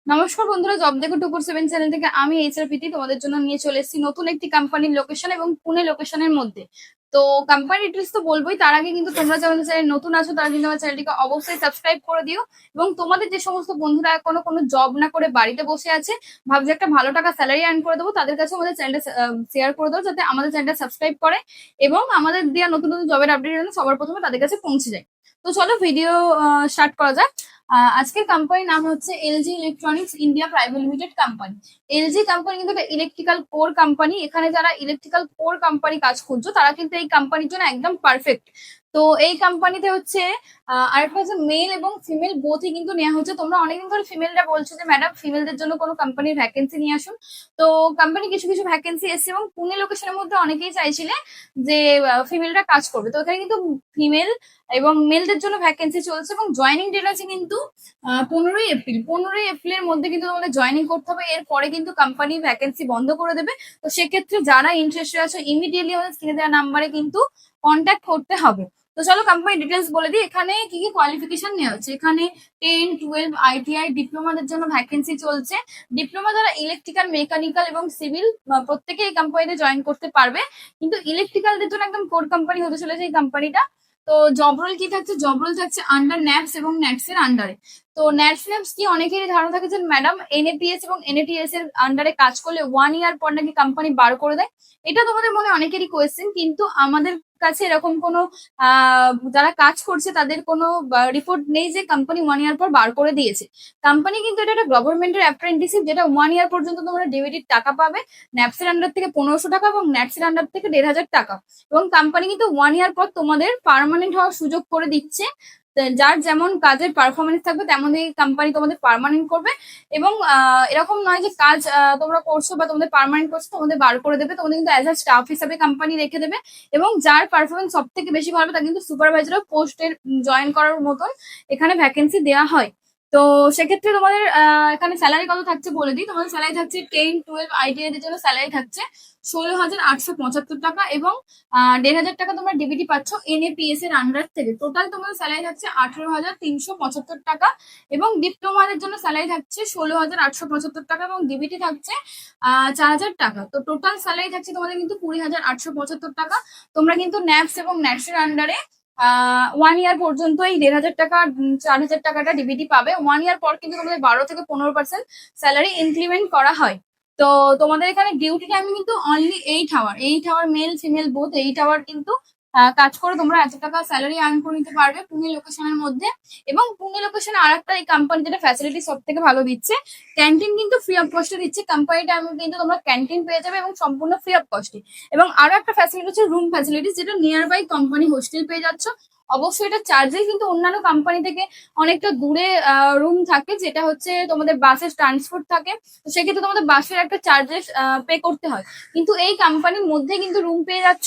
নমস্কার বন্ধুরা, জব দেখো 247 চ্যানেল থেকে আমি এইচআর প্রীতি তোমাদের জন্য নিয়ে চলে এসেছি নতুন একটি কোম্পানির লোকেশন এবং পুনে লোকেশনের মধ্যে। তো কোম্পানি ডিটেলস তো বলবোই, তার আগে কিন্তু তোমরা যারা চ্যানেল নতুন আছো তারা কিন্তু আমার চ্যানেলটিকে অবশ্যই সাবস্ক্রাইব করে দিও। এবং তোমাদের যে সমস্ত বন্ধুরা এখনো কোনো জব না করে বাড়িতে বসে আছে, ভাবছে একটা ভালো টাকা স্যালারি আর্ন করে দেবো, তাদের কাছে আমাদের চ্যানেলটা শেয়ার করে দাও যাতে আমাদের চ্যানেলটা সাবস্ক্রাইব করে এবং আমাদের দেওয়া নতুন নতুন জবের আপডেট যেন সবার প্রথমে তাদের কাছে পৌঁছে যায়। তো চলো ভিডিও স্টার্ট করা যাক। আজকের কোম্পানির নাম হচ্ছে LG electronics India private limited company. LG company কিন্তু একটা ইলেকট্রিক্যাল কোর কোম্পানি। এখানে যারা ইলেকট্রিক্যাল কোর কোম্পানি কাজ খুঁজছো তারা কিন্তু এই কোম্পানির জন্য একদম পারফেক্ট। তো এই কোম্পানিতে হচ্ছে আরেকটা হচ্ছে মেল এবং ফিমেল বোথই কিন্তু নেওয়া হচ্ছে। তোমরা অনেকদিন ধরে ফিমেলরা বলছো যে ম্যাডাম ফিমেলদের জন্য কোনো কোম্পানির ভ্যাকেন্সি নিয়ে আসুন। তো কোম্পানি কিছু কিছু ভ্যাকেন্সি এসছে এবং পুনে লোকেশনের মধ্যে অনেকেই চাইছিলে যে ফিমেলরা কাজ করবে। তো এখানে কিন্তু ফিমেল এবং মেলদের জন্য ভ্যাকেন্সি চলছে এবং জয়নিং ডেট আছে কিন্তু 15ই এপ্রিল। 15ই এপ্রিলের মধ্যে কিন্তু তোমাদের জয়নিং করতে হবে, এরপরে কিন্তু কোম্পানি ভ্যাকেন্সি বন্ধ করে দেবে। তো সেক্ষেত্রে যারা ইন্টারেস্টেড আছে ইমিডিয়েটলি আমাদের স্ক্রিনে দেওয়া নাম্বারে কিন্তু কন্ট্যাক্ট করতে হবে। তো চলো কোম্পানি ডিটেলস বলে দিই। এখানে কি কি কোয়ালিফিকেশন নেওয়া হচ্ছে, এখানে 10, 12 আইটিআই ডিপ্লোমাদের জন্য ভ্যাকেন্সি চলছে। ডিপ্লোমা যারা ইলেকট্রিক্যাল, মেকানিক্যাল এবং সিভিল প্রত্যেকে এই কোম্পানিতে জয়েন করতে পারবে। কিন্তু ইলেকট্রিক্যালদের জন্য একদম কোর কোম্পানি হতে চলেছে এই কোম্পানিটা। তো জব রোল কি থাকছে, জব রোল থাকছে আন্ডার ন্যাপস এবং ন্যাটস এর আন্ডারে। তো ন্যাটস ন্যাপস কি অনেকেরই ধারণা থাকে যে ম্যাডাম এনএপিএস এবং এনএটিএস এর আন্ডারে কাজ করলে 1 ইয়ার পর নাকি কোম্পানি বার করে দেয়। এটা তোমাদের মনে অনেকেরই কোয়েশ্চেন, কিন্তু আমাদের কাছে এরকম কোনো যারা কাজ করছে তাদের কোনো রিপোর্ট নেই যে কোম্পানি 1 ইয়ার পর বার করে দিয়েছে। কোম্পানি কিন্তু এটা একটা গভর্নমেন্টের অ্যাপ্রেন্টিসিপ, যেটা 1 ইয়ার পর্যন্ত তোমরা ডিভিডির টাকা পাবে। ন্যাপসের আন্ডার থেকে 1500 টাকা এবং ন্যাটসের আন্ডার থেকে 1500 টাকা। এবং কোম্পানি কিন্তু 1 ইয়ার পর তোমাদের পার্মানেন্ট হওয়ার সুযোগ করে দিচ্ছে। যার যেমন কাজের পারফরমেন্স থাকবে তেমনই কোম্পানি তোমাদের পার্মানেন্ট করবে। এবং এরকম নয় যে কাজ তোমরা করছো বা তোমাদের পার্মানেন্ট করছো তোমাদের বার করে দেবে, তোমাদের কিন্তু অ্যাজ আ স্টাফ হিসাবে কোম্পানি রেখে দেবে। এবং যার পারফরমেন্স সব থেকে বেশি ভালো হবে তাকে কিন্তু সুপারভাইজার পোস্টের জয়েন করার মতন এখানে ভ্যাকেন্সি দেওয়া হয়। তো সেক্ষেত্রে তোমাদের এখানে স্যালারি কত থাকছে বলে দিই। তোমাদের স্যালারি থাকছে 10, 12 আইটিআই দের জন্য স্যালারি থাকছে 16,875 টাকা এবং 1,500 টাকা তোমরা ডিবিটি পাচ্ছ এনএপিএস এর আন্ডার থেকে। টোটাল তোমাদের স্যালারি থাকছে 18,375 টাকা এবং ডিপ্লোমাদের জন্য স্যালারি থাকছে 16,875 টাকা এবং ডিবিটি থাকছে 4,000 টাকা। তো টোটাল স্যালারি থাকছে তোমাদের কিন্তু 20,875 টাকা। তোমরা কিন্তু ন্যাপস এবং ন্যাটস এর আন্ডারে 1 ইয়ার পর্যন্ত এই 1,500 টাকা 4,000 টাকাটা ডিবিটি পাবে। 1 ইয়ার পর কিন্তু তোমাদের 12 থেকে 15% স্যালারি ইনক্রিমেন্ট করা হয়। তো তোমাদের এখানে ডিউটি টাইম কিন্তু only 8 hour. 8 hour male female both 8 hour কিন্তু কাজ করে তোমরা এত টাকা স্যালারি আর্ন করে নিতে পারবে পুনে লোকেশনের মধ্যে। এবং পুনে লোকেশনে আর একটা এই কোম্পানি যেটা ফ্যাসিলিটি সব থেকে ভালো দিচ্ছে, ক্যান্টিন কিন্তু ফ্রি অফ কস্টে দিচ্ছে কোম্পানিটা। আমি কিন্তু তোমরা ক্যান্টিন পেয়ে যাবে এবং সম্পূর্ণ ফ্রি অফ কস্টে। এবং আরো একটা ফ্যাসিলিটি হচ্ছে রুম ফ্যাসিলিটি, যেটা নিয়ার বাই কোম্পানি হোস্টেল পেয়ে যাচ্ছ। অবশ্যই এটা চার্জেস কিন্তু অন্যান্য কোম্পানি থেকে অনেকটা দূরে রুম থাকে, যেটা হচ্ছে তোমাদের বাসের ট্রান্সপোর্ট থাকে। তো সেক্ষেত্রে তোমাদের বাসের একটা চার্জেস পে করতে হয়। কিন্তু এই কোম্পানির মধ্যে কিন্তু রুম পেয়ে যাচ্ছ,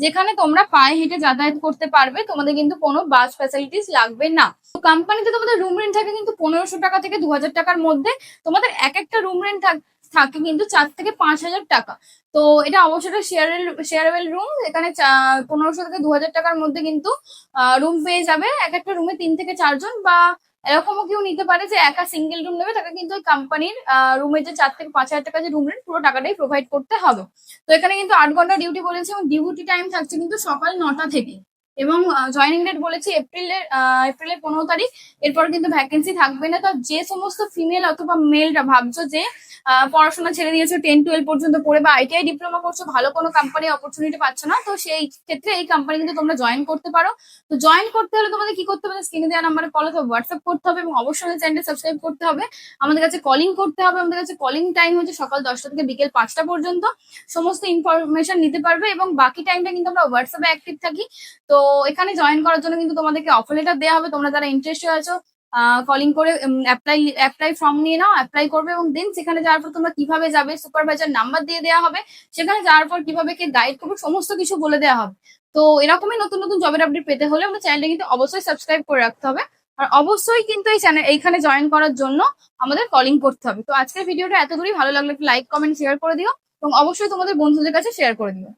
যেখানে তোমরা পায়ে হেঁটে যাতায়াত করতে পারবে, তোমাদের কিন্তু কোনো বাস ফ্যাসিলিটিস লাগবে না। তো কোম্পানিতে তোমাদের রুম রেন্ট থাকে কিন্তু 1,500 টাকা থেকে 2,000 টাকার মধ্যে। তোমাদের এক একটা রুম রেন্ট থাকে কিন্তু 4 থেকে 5,000 টাকা। তো এটা অবশ্যই শেয়ারেবল রুম। এখানে 1,500 থেকে 2,000 টাকার মধ্যে কিন্তু রুম পেয়ে যাবে। এক একটা রুমে 3 থেকে 4 জন বা এরকমও কেউ নিতে পারে যে একা সিঙ্গেল রুম নেবে, তাকে কিন্তু ওই কোম্পানির রুমের যে 4 থেকে 5,000 টাকা যে রুম রেন্ট পুরো টাকাটাই প্রোভাইড করতে হবে। তো এখানে কিন্তু 8 ঘন্টা ডিউটি বলেছে এবং ডিউটি টাইম থাকছে কিন্তু সকাল 9টা থেকে। এবং জয়নিং ডেট বলেছি এপ্রিলের 15 তারিখ। এরপর কিন্তু ভ্যাকেন্সি থাকবে না। তো যে সমস্ত ফিমেল অথবা মেলরা ভাবছো যে পড়াশোনা ছেড়ে দিয়েছো, 10, 12 পর্যন্ত পড়ে বা আইটিআই ডিপ্লোমা করছো, ভালো কোনো কোম্পানি অপরচুনিটি পাচ্ছ না, তো সেই ক্ষেত্রে এই কোম্পানি কিন্তু তোমরা জয়েন করতে পারো। তো জয়েন করতে হলে তোমাদের কি করতে হবে, স্ক্রিনে দেওয়া নাম্বারে কল অথবা হোয়াটসঅ্যাপ করতে হবে এবং অবশ্যই চ্যানেলটা সাবস্ক্রাইব করতে হবে। আমাদের কাছে কলিং করতে হবে। আমাদের কাছে কলিং টাইম হচ্ছে সকাল 10টা থেকে বিকেল 5টা পর্যন্ত। সমস্ত ইনফরমেশন নিতে পারবে এবং বাকি টাইমটা কিন্তু আমরা হোয়াটসঅ্যাপে অ্যাক্টিভ থাকি। তো এখানে জয়েন করার জন্য কিন্তু তোমাদেরকে অফার লেটার দেওয়া হবে। তোমরা যারা ইন্টারেস্টেড আছো কলিং করে অ্যাপ্লাই ফর্ম নিয়ে নাও, অ্যাপ্লাই করবে এবং দেন সেখানে যাওয়ার পর তোমরা কিভাবে যাবে সুপারভাইজার নাম্বার দিয়ে দেওয়া হবে। সেখানে যাওয়ার পর কিভাবে কে গাইড করবে সমস্ত কিছু বলে দেওয়া হবে। তো এরকমই নতুন নতুন জবের আপডেট পেতে হলে আমাদের চ্যানেলটা কিন্তু অবশ্যই সাবস্ক্রাইব করে রাখতে হবে। আর অবশ্যই কিন্তু এইখানে জয়েন করার জন্য আমাদের কলিং করতে হবে। তো আজকের ভিডিওটা এত দূরই। ভালো লাগলে লাইক কমেন্ট শেয়ার করে দিও এবং অবশ্যই তোমাদের বন্ধুদের কাছে শেয়ার করে দিও।